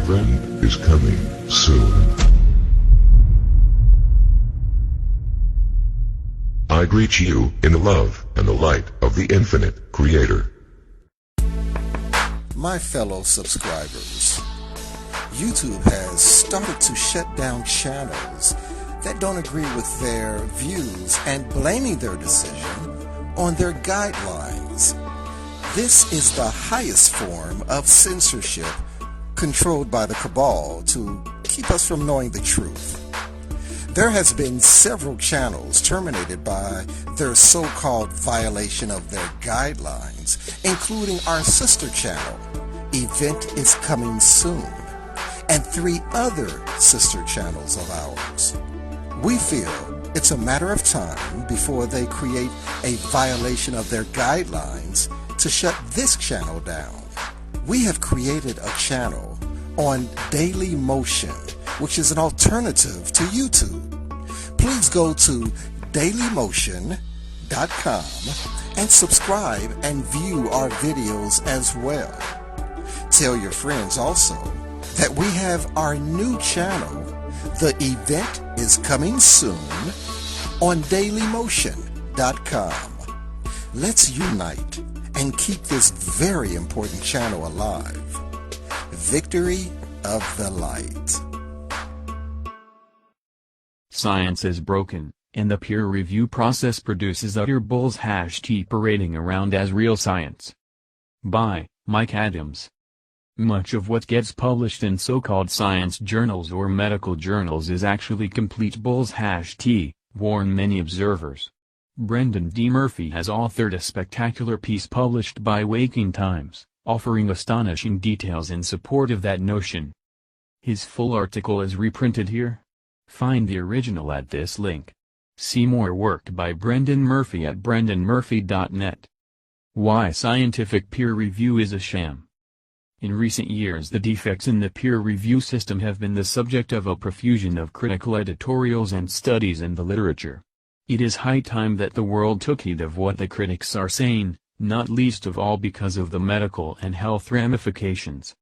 friend is coming soon. I greet you in the love and the light of the infinite Creator. My fellow subscribers, YouTube has started to shut down channels that don't agree with their views and blaming their decision on their guidelines. This is the highest form of censorship controlled by the cabal to keep us from knowing the truth. There has been several channels terminated by their so-called violation of their guidelines, including our sister channel, Event is Coming Soon, and 3 other sister channels of ours. We feel it's a matter of time before they create a violation of their guidelines to shut this channel down. We have created a channel on Daily Motion, which is an alternative to YouTube. Please go to dailymotion.com and subscribe and view our videos as well. Tell your friends also that we have our new channel, The Event is Coming Soon, on dailymotion.com. Let's unite and keep this very important channel alive. Victory of the light. Science is broken, and the peer review process produces utter bulls #T parading around as real science. By Mike Adams. Much of what gets published in so-called science journals or medical journals is actually complete bulls #T, warn many observers. Brendan D. Murphy has authored a spectacular piece published by Waking Times, offering astonishing details in support of that notion. His full article is reprinted here. Find the original at this link. See more work by Brendan Murphy at brendanmurphy.net. Why scientific peer review is a sham. In recent years, the defects in the peer review system have been the subject of a profusion of critical editorials and studies in the literature. It is high time that the world took heed of what the critics are saying, not least of all because of the medical and health ramifications.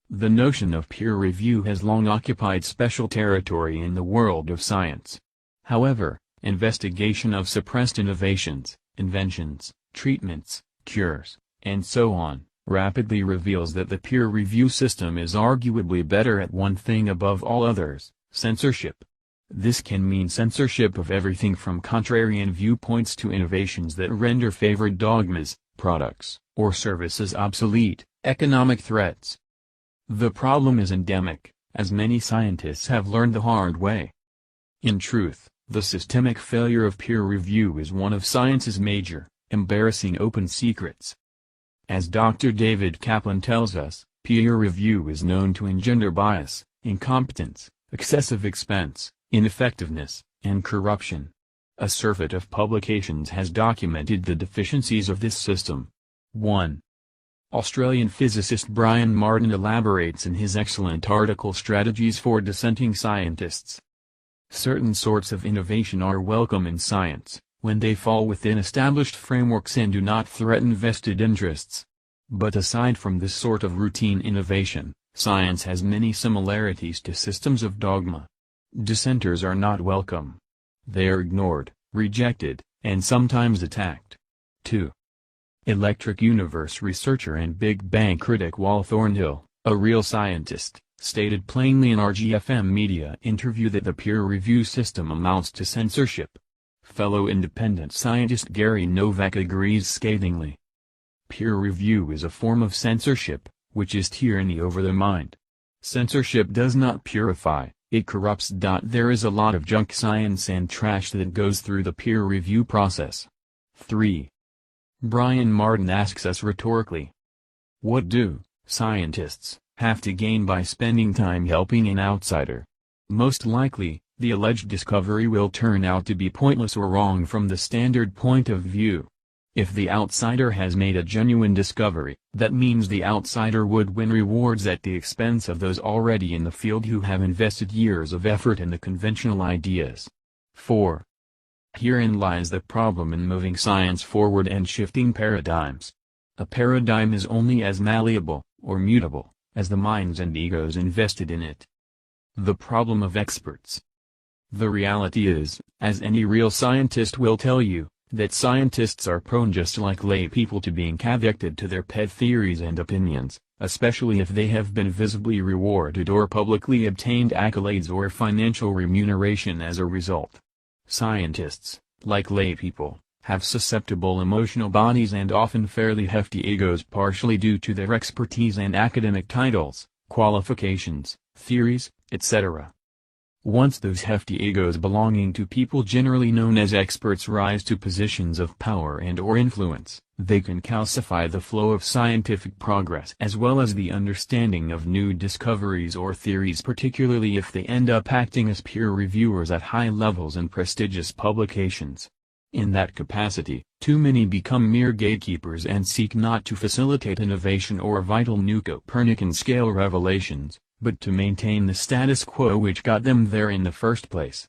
The notion of peer review has long occupied special territory in the world of science. However, investigation of suppressed innovations, inventions, treatments, cures, and so on, rapidly reveals that the peer review system is arguably better at one thing above all others: censorship. This can mean censorship of everything from contrarian viewpoints to innovations that render favored dogmas, products, or services obsolete, economic threats. The problem is endemic, as many scientists have learned the hard way. In truth, the systemic failure of peer review is one of science's major, embarrassing open secrets. As Dr. David Kaplan tells us, peer review is known to engender bias, incompetence, excessive expense, ineffectiveness, and corruption. A surfeit of publications has documented the deficiencies of this system. 1. Australian physicist Brian Martin elaborates in his excellent article Strategies for Dissenting Scientists. Certain sorts of innovation are welcome in science, when they fall within established frameworks and do not threaten vested interests. But aside from this sort of routine innovation, science has many similarities to systems of dogma. Dissenters are not welcome. They are ignored, rejected, and sometimes attacked. 2. Electric universe researcher and Big Bang critic Wal Thornhill, a real scientist, stated plainly in RGFM media interview that the peer review system amounts to censorship. Fellow independent scientist Gary Novak agrees scathingly. Peer review is a form of censorship, which is tyranny over the mind. Censorship does not purify, it corrupts. There is a lot of junk science and trash that goes through the peer review process. 3. Brian Martin asks us rhetorically, what do scientists have to gain by spending time helping an outsider? Most likely, the alleged discovery will turn out to be pointless or wrong from the standard point of view. If the outsider has made a genuine discovery, that means the outsider would win rewards at the expense of those already in the field who have invested years of effort in the conventional ideas. 4. Herein lies the problem in moving science forward and shifting paradigms. A paradigm is only as malleable, or mutable, as the minds and egos invested in it. The problem of experts. The reality is, as any real scientist will tell you, that scientists are prone just like lay people to being addicted to their pet theories and opinions, especially if they have been visibly rewarded or publicly obtained accolades or financial remuneration as a result. Scientists, like lay people, have susceptible emotional bodies and often fairly hefty egos partially due to their expertise and academic titles, qualifications, theories, etc. Once those hefty egos belonging to people generally known as experts rise to positions of power and/or influence, they can calcify the flow of scientific progress as well as the understanding of new discoveries or theories, particularly if they end up acting as peer reviewers at high levels in prestigious publications. In that capacity, too many become mere gatekeepers and seek not to facilitate innovation or vital new Copernican-scale revelations, but to maintain the status quo which got them there in the first place.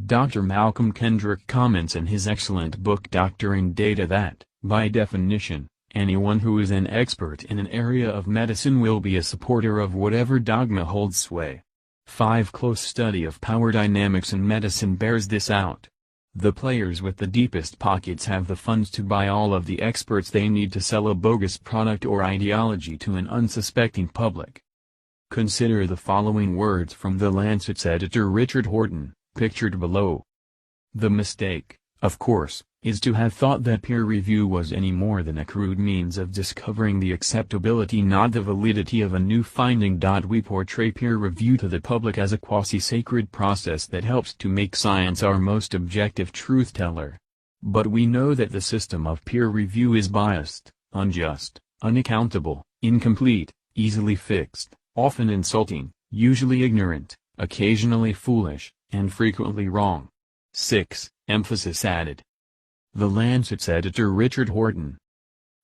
Dr. Malcolm Kendrick comments in his excellent book Doctoring Data that, by definition, anyone who is an expert in an area of medicine will be a supporter of whatever dogma holds sway. 5. Close study of power dynamics in medicine bears this out. The players with the deepest pockets have the funds to buy all of the experts they need to sell a bogus product or ideology to an unsuspecting public. Consider the following words from The Lancet's editor Richard Horton, pictured below. The mistake, of course, is to have thought that peer review was any more than a crude means of discovering the acceptability not the validity of a new finding. We portray peer review to the public as a quasi-sacred process that helps to make science our most objective truth-teller. But we know that the system of peer review is biased, unjust, unaccountable, incomplete, easily fixed, often insulting, usually ignorant, occasionally foolish, and frequently wrong. 6. Emphasis added. The Lancet's editor Richard Horton.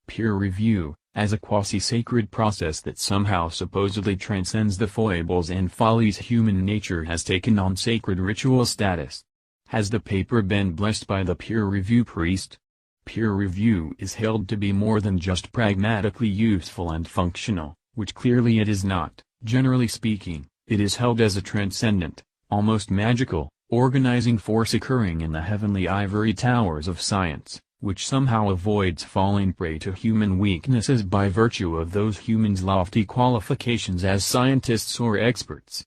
Peer review, as a quasi-sacred process that somehow supposedly transcends the foibles and follies human nature, has taken on sacred ritual status. Has the paper been blessed by the peer review priest? Peer review is held to be more than just pragmatically useful and functional, which clearly it is not. Generally speaking, it is held as a transcendent, almost magical, organizing force occurring in the heavenly ivory towers of science, which somehow avoids falling prey to human weaknesses by virtue of those humans' lofty qualifications as scientists or experts.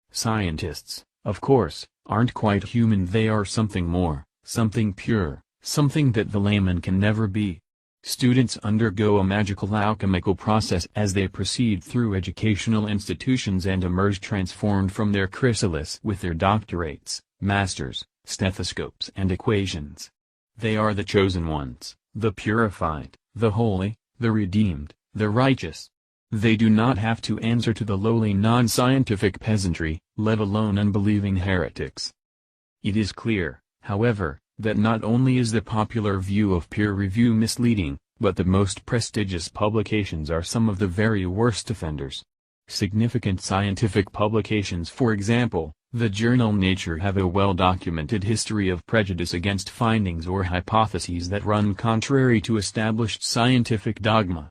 Scientists, of course, aren't quite human. They are something more, something pure, something that the layman can never be. Students undergo a magical alchemical process as they proceed through educational institutions and emerge transformed from their chrysalis with their doctorates, masters, stethoscopes and equations. They are the chosen ones, the purified, the holy, the redeemed, the righteous. They do not have to answer to the lowly non-scientific peasantry, let alone unbelieving heretics. It is clear, however, that not only is the popular view of peer review misleading, but the most prestigious publications are some of the very worst offenders. Significant scientific publications, for example, the journal Nature, have a well-documented history of prejudice against findings or hypotheses that run contrary to established scientific dogma.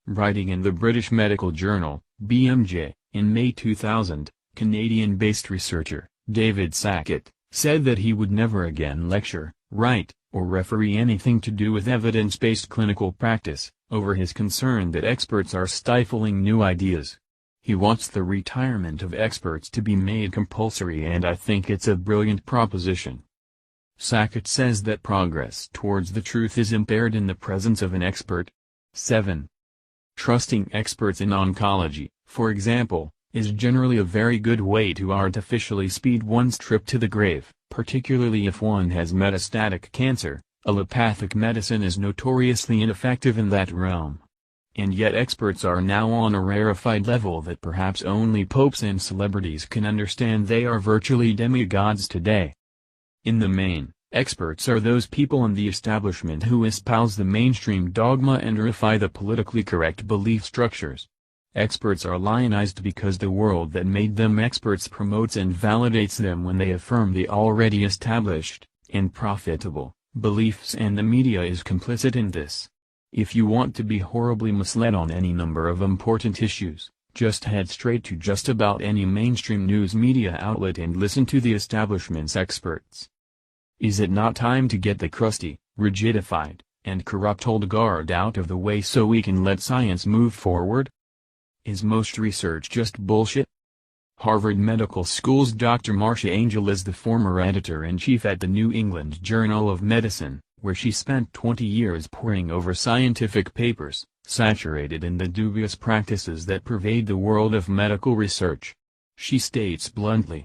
Writing in the British Medical Journal, BMJ, in May 2000, Canadian-based researcher, David Sackett, said that he would never again lecture, write, or referee anything to do with evidence-based clinical practice, over his concern that experts are stifling new ideas. He wants the retirement of experts to be made compulsory, and I think it's a brilliant proposition. Sackett says that progress towards the truth is impaired in the presence of an expert. 7. Trusting experts in oncology, for example, is generally a very good way to artificially speed one's trip to the grave, particularly if one has metastatic cancer. Allopathic medicine is notoriously ineffective in that realm. And yet experts are now on a rarefied level that perhaps only popes and celebrities can understand. They are virtually demigods today. In the main, experts are those people in the establishment who espouse the mainstream dogma and reify the politically correct belief structures. Experts are lionized because the world that made them experts promotes and validates them when they affirm the already established, and profitable, beliefs, and the media is complicit in this. If you want to be horribly misled on any number of important issues, Just head straight to just about any mainstream news media outlet and listen to the establishment's experts. Is it not time to get the crusty, rigidified, and corrupt old guard out of the way so we can let science move forward? Is most research just bullshit? Harvard Medical School's Dr. Marcia Angel is the former editor-in-chief at the New England Journal of Medicine, where she spent 20 years poring over scientific papers, saturated in the dubious practices that pervade the world of medical research. She states bluntly,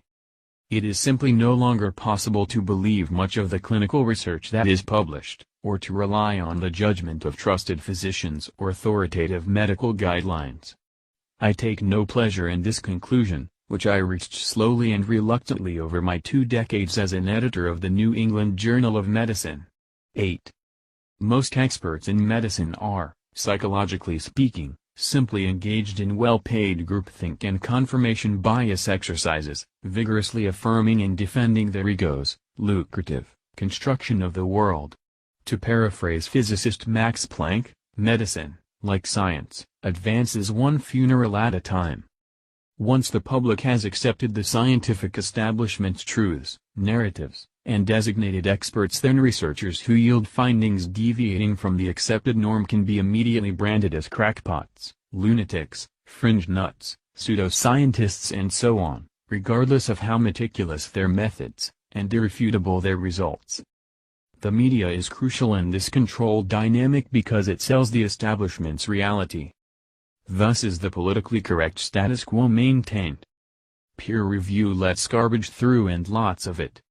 "It is simply no longer possible to believe much of the clinical research that is published, or to rely on the judgment of trusted physicians or authoritative medical guidelines. I take no pleasure in this conclusion, which I reached slowly and reluctantly over my 2 decades as an editor of the New England Journal of Medicine." 8. Most experts in medicine are, psychologically speaking, simply engaged in well-paid groupthink and confirmation bias exercises, vigorously affirming and defending their egos, lucrative, construction of the world. To paraphrase physicist Max Planck, medicine, like science, advances one funeral at a time. Once the public has accepted the scientific establishment's truths, narratives, and designated experts, then researchers who yield findings deviating from the accepted norm can be immediately branded as crackpots, lunatics, fringe nuts, pseudoscientists and so on, regardless of how meticulous their methods, and irrefutable their results. The media is crucial in this control dynamic because it sells the establishment's reality. Thus is the politically correct status quo maintained. Peer review lets garbage through, and lots of it.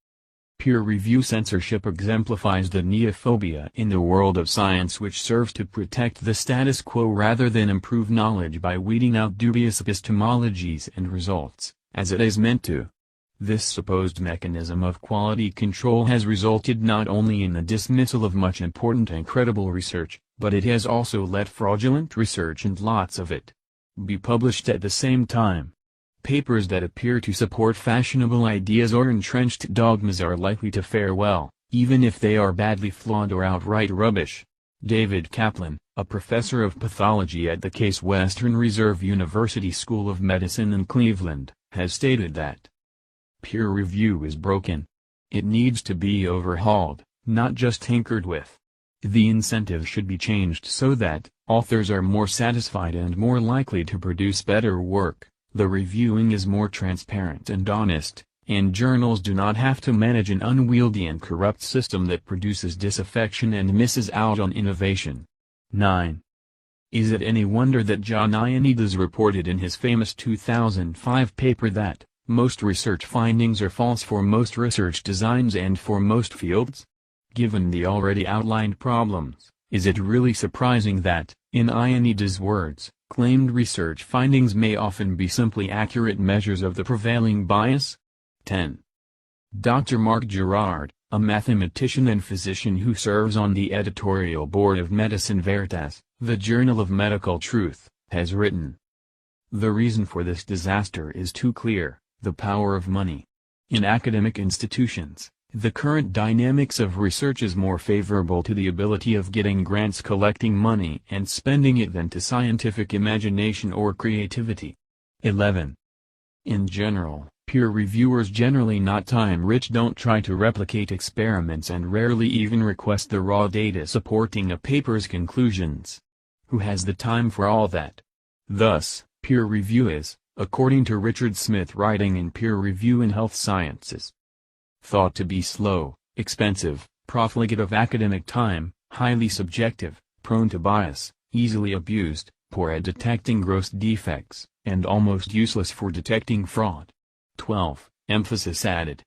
Peer review censorship exemplifies the neophobia in the world of science, which serves to protect the status quo rather than improve knowledge by weeding out dubious epistemologies and results, as it is meant to. This supposed mechanism of quality control has resulted not only in the dismissal of much important and credible research, but it has also let fraudulent research, and lots of it, be published at the same time. Papers that appear to support fashionable ideas or entrenched dogmas are likely to fare well, even if they are badly flawed or outright rubbish. David Kaplan, a professor of pathology at the Case Western Reserve University School of Medicine in Cleveland, has stated that peer review is broken. It needs to be overhauled, not just tinkered with. The incentive should be changed so that authors are more satisfied and more likely to produce better work. The reviewing is more transparent and honest, and journals do not have to manage an unwieldy and corrupt system that produces disaffection and misses out on innovation. 9. Is it any wonder that John Ioannidis reported in his famous 2005 paper that most research findings are false for most research designs and for most fields? Given the already outlined problems, is it really surprising that, in Ioannidis' words, claimed research findings may often be simply accurate measures of the prevailing bias? 10. Dr. Mark Gerard, a mathematician and physician who serves on the editorial board of Medicine Veritas, the Journal of Medical Truth, has written, "The reason for this disaster is too clear: the power of money. In academic institutions, the current dynamics of research is more favorable to the ability of getting grants, collecting money and spending it than to scientific imagination or creativity." 11. In general, peer reviewers, generally not time-rich, don't try to replicate experiments and rarely even request the raw data supporting a paper's conclusions. Who has the time for all that? Thus, peer review is, according to Richard Smith writing in Peer Review in Health Sciences, thought to be slow, expensive, profligate of academic time, highly subjective, prone to bias, easily abused, poor at detecting gross defects, and almost useless for detecting fraud. 12. Emphasis added.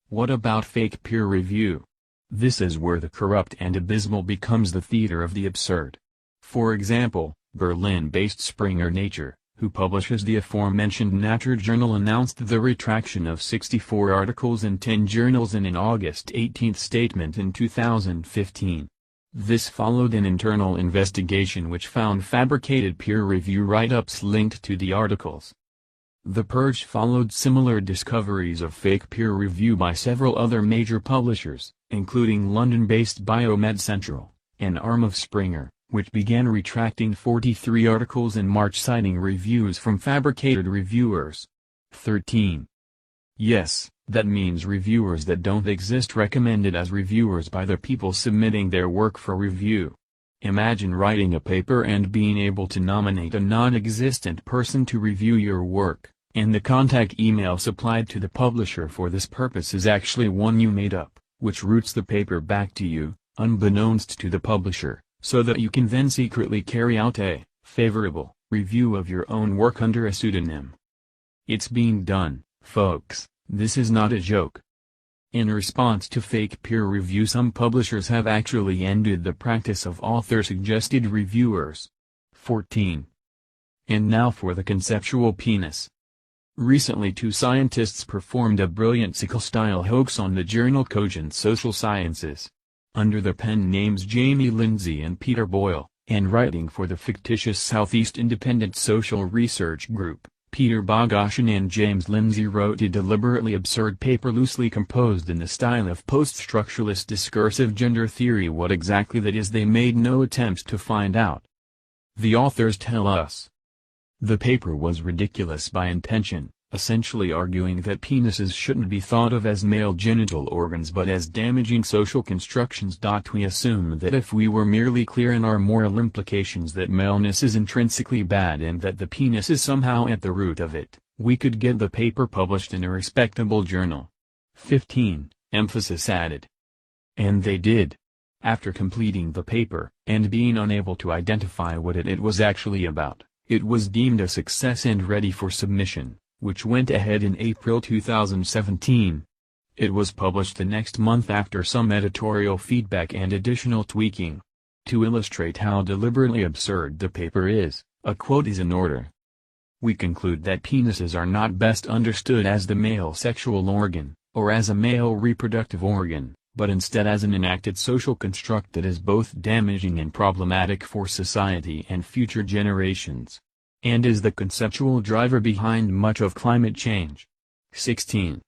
What about fake peer review? This is where the corrupt and abysmal becomes the theater of the absurd. For example, Berlin-based Springer Nature, who publishes the aforementioned Nature journal, announced the retraction of 64 articles in 10 journals in an August 18 statement in 2015. This followed an internal investigation which found fabricated peer review write-ups linked to the articles. The purge followed similar discoveries of fake peer review by several other major publishers, including London-based Biomed Central, an arm of Springer, which began retracting 43 articles in March citing reviews from fabricated reviewers. 13. Yes, that means reviewers that don't exist recommended as reviewers by the people submitting their work for review. Imagine writing a paper and being able to nominate a non-existent person to review your work, and the contact email supplied to the publisher for this purpose is actually one you made up, which routes the paper back to you, unbeknownst to the publisher, so that you can then secretly carry out a favorable review of your own work under a pseudonym. It's being done, folks, this is not a joke. In response to fake peer review, some publishers have actually ended the practice of author-suggested reviewers. 14. And now for the conceptual penis. Recently 2 scientists performed a brilliant sickle-style hoax on the journal Cogent Social Sciences. Under the pen names Jamie Lindsay and Peter Boyle, and writing for the fictitious Southeast Independent Social Research Group, Peter Boghossian and James Lindsay wrote a deliberately absurd paper loosely composed in the style of post-structuralist discursive gender theory. What exactly that is they made no attempt to find out. The authors tell us. The paper was ridiculous by intention, essentially arguing that penises shouldn't be thought of as male genital organs but as damaging social constructions. We assume that if we were merely clear in our moral implications that maleness is intrinsically bad and that the penis is somehow at the root of it, we could get the paper published in a respectable journal. 15. Emphasis added. And they did. After completing the paper, and being unable to identify what it was actually about, it was deemed a success and ready for submission, which went ahead in April 2017. It was published the next month after some editorial feedback and additional tweaking. To illustrate how deliberately absurd the paper is, a quote is in order. We conclude that penises are not best understood as the male sexual organ, or as a male reproductive organ, but instead as an enacted social construct that is both damaging and problematic for society and future generations, and is the conceptual driver behind much of climate change. 16.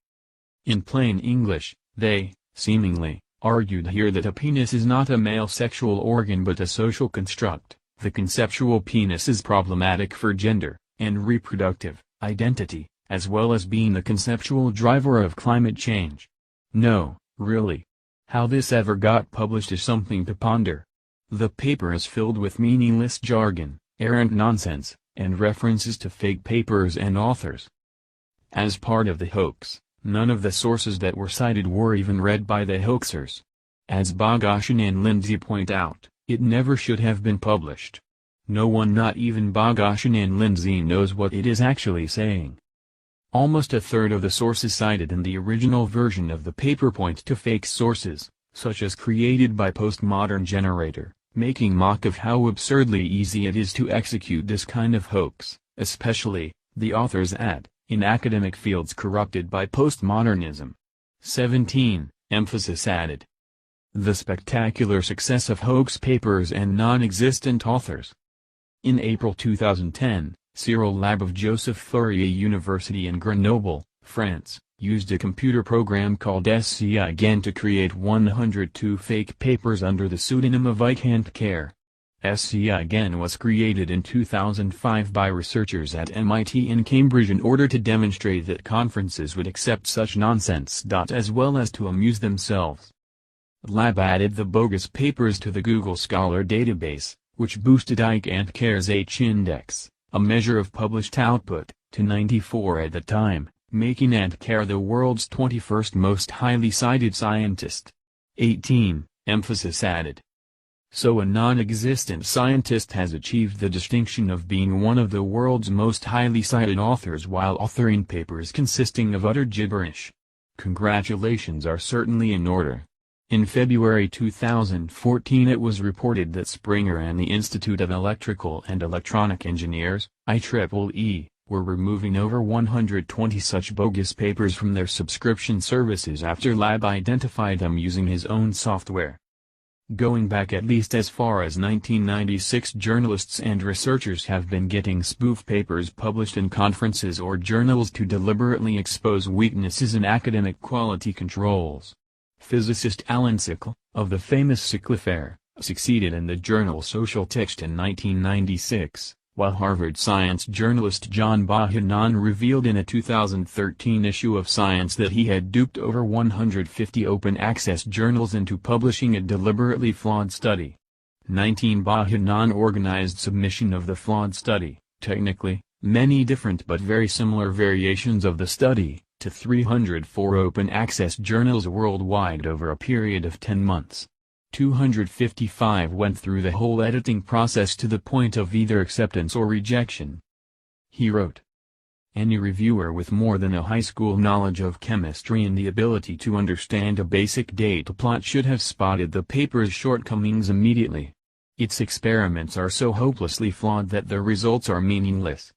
In plain English, they, seemingly, argued here that a penis is not a male sexual organ but a social construct. The conceptual penis is problematic for gender and reproductive identity, as well as being the conceptual driver of climate change. No, really. How this ever got published is something to ponder. The paper is filled with meaningless jargon, errant nonsense, and references to fake papers and authors. As part of the hoax, none of the sources that were cited were even read by the hoaxers. As Boghossian and Lindsay point out, it never should have been published. No one, not even Boghossian and Lindsay, knows what it is actually saying. Almost a third of the sources cited in the original version of the paper point to fake sources, such as created by Postmodern Generator, making mock of how absurdly easy it is to execute this kind of hoax, especially, the authors add, in academic fields corrupted by postmodernism. 17. Emphasis added. The spectacular success of hoax papers and non-existent authors. In April 2010, Cyril Lab of Joseph Fourier University in Grenoble, France, used a computer program called SCI again to create 102 fake papers under the pseudonym of I Can't Care. SCI again was created in 2005 by researchers at MIT in Cambridge in order to demonstrate that conferences would accept such nonsense. As well as to amuse themselves. Lab added the bogus papers to the Google Scholar database, which boosted I Can't Care's H-index, a measure of published output, to 94 at the time, making Ant Care the world's 21st most highly cited scientist. 18. Emphasis added. So a non-existent scientist has achieved the distinction of being one of the world's most highly cited authors while authoring papers consisting of utter gibberish. Congratulations are certainly in order. In February 2014 it was reported that Springer and the Institute of Electrical and Electronic Engineers, IEEE, were removing over 120 such bogus papers from their subscription services after Lab identified them using his own software. Going back at least as far as 1996, journalists and researchers have been getting spoof papers published in conferences or journals to deliberately expose weaknesses in academic quality controls. Physicist Alan Sickle, of the famous Sickle affair, succeeded in the journal Social Text in 1996, while Harvard science journalist John Bohannon revealed in a 2013 issue of Science that he had duped over 150 open-access journals into publishing a deliberately flawed study. Bohannon organized submission of the flawed study, technically, many different but very similar variations of the study, to 304 open-access journals worldwide over a period of 10 months. 255 went through the whole editing process to the point of either acceptance or rejection. He wrote, "Any reviewer with more than a high school knowledge of chemistry and the ability to understand a basic data plot should have spotted the paper's shortcomings immediately. Its experiments are so hopelessly flawed that the results are meaningless."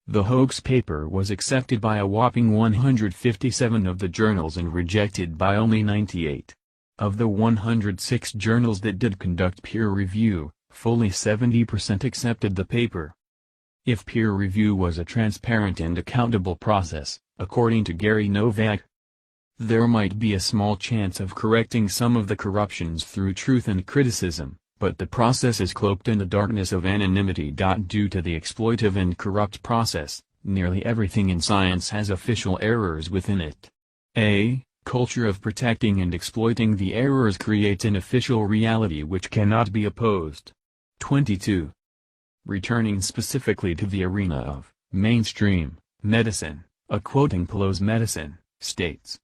The hoax paper was accepted by a whopping 157 of the journals and rejected by only 98. Of the 106 journals that did conduct peer review, fully 70% accepted the paper. If peer review was a transparent and accountable process, according to Gary Novak, there might be a small chance of correcting some of the corruptions through truth and criticism, but the process is cloaked in the darkness of anonymity. Due to the exploitive and corrupt process, nearly everything in science has official errors within it. A culture of protecting and exploiting the errors creates an official reality which cannot be opposed. 22. Returning specifically to the arena of mainstream medicine, a quoting PLOS Medicine, states,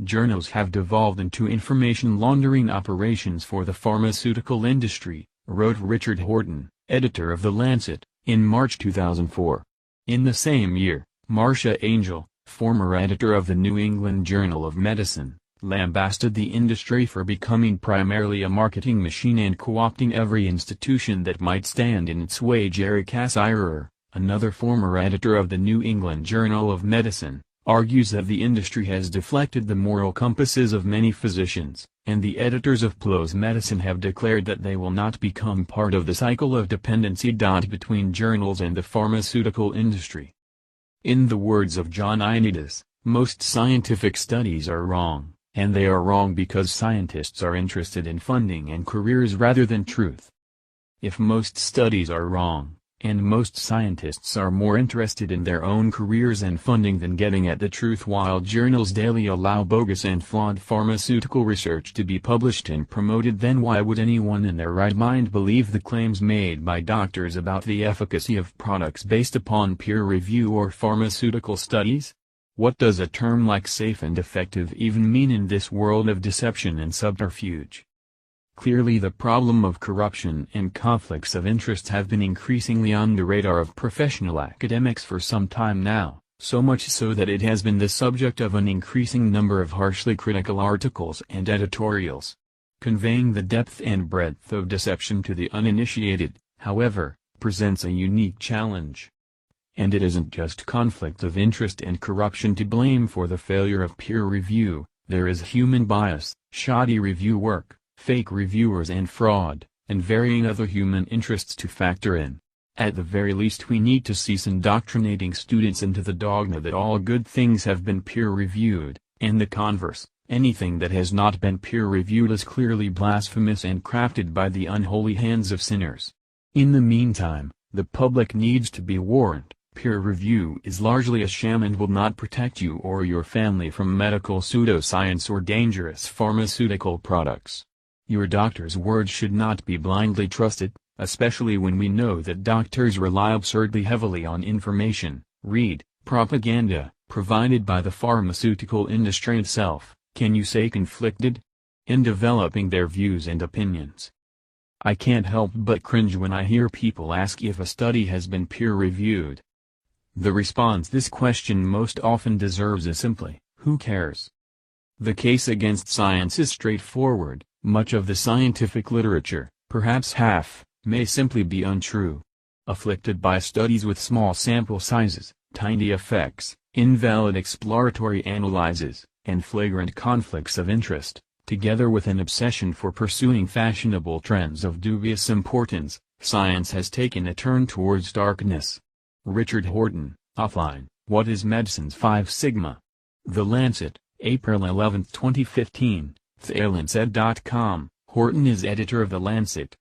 "Journals have devolved into information laundering operations for the pharmaceutical industry," wrote Richard Horton, editor of The Lancet, in March 2004. In the same year, Marcia Angel, former editor of the New England Journal of Medicine, lambasted the industry for becoming primarily a marketing machine and co-opting every institution that might stand in its way. Jerry Kassirer, another former editor of the New England Journal of Medicine, argues that the industry has deflected the moral compasses of many physicians, and the editors of PLOS Medicine have declared that they will not become part of the cycle of dependency. Between journals and the pharmaceutical industry. In the words of John Ioannidis, most scientific studies are wrong, and they are wrong because scientists are interested in funding and careers rather than truth. If most studies are wrong, and most scientists are more interested in their own careers and funding than getting at the truth, while journals daily allow bogus and flawed pharmaceutical research to be published and promoted, then why would anyone in their right mind believe the claims made by doctors about the efficacy of products based upon peer review or pharmaceutical studies? What does a term like safe and effective even mean in this world of deception and subterfuge? Clearly the problem of corruption and conflicts of interest have been increasingly on the radar of professional academics for some time now, so much so that it has been the subject of an increasing number of harshly critical articles and editorials. Conveying the depth and breadth of deception to the uninitiated, however, presents a unique challenge. And it isn't just conflict of interest and corruption to blame for the failure of peer review, there is human bias, shoddy review work, fake reviewers and fraud, and varying other human interests to factor in. At the very least we need to cease indoctrinating students into the dogma that all good things have been peer-reviewed, and the converse, anything that has not been peer-reviewed is clearly blasphemous and crafted by the unholy hands of sinners. In the meantime, the public needs to be warned. Peer review is largely a sham and will not protect you or your family from medical pseudoscience or dangerous pharmaceutical products. Your doctor's words should not be blindly trusted, especially when we know that doctors rely absurdly heavily on information, propaganda, provided by the pharmaceutical industry itself, can you say conflicted? In developing their views and opinions. I can't help but cringe when I hear people ask if a study has been peer-reviewed. The response this question most often deserves is simply, who cares? The case against science is straightforward. Much of the scientific literature, perhaps half, may simply be untrue. Afflicted by studies with small sample sizes, tiny effects, invalid exploratory analyses, and flagrant conflicts of interest, together with an obsession for pursuing fashionable trends of dubious importance, science has taken a turn towards darkness. Richard Horton, Offline, What is Medicine's 5 Sigma? The Lancet, April 11, 2015. TheLancet.com, Horton is editor of The Lancet.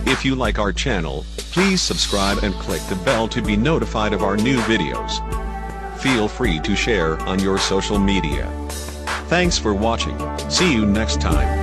If you like our channel, please subscribe and click the bell to be notified of our new videos. Feel free to share on your social media. Thanks for watching. See you next time.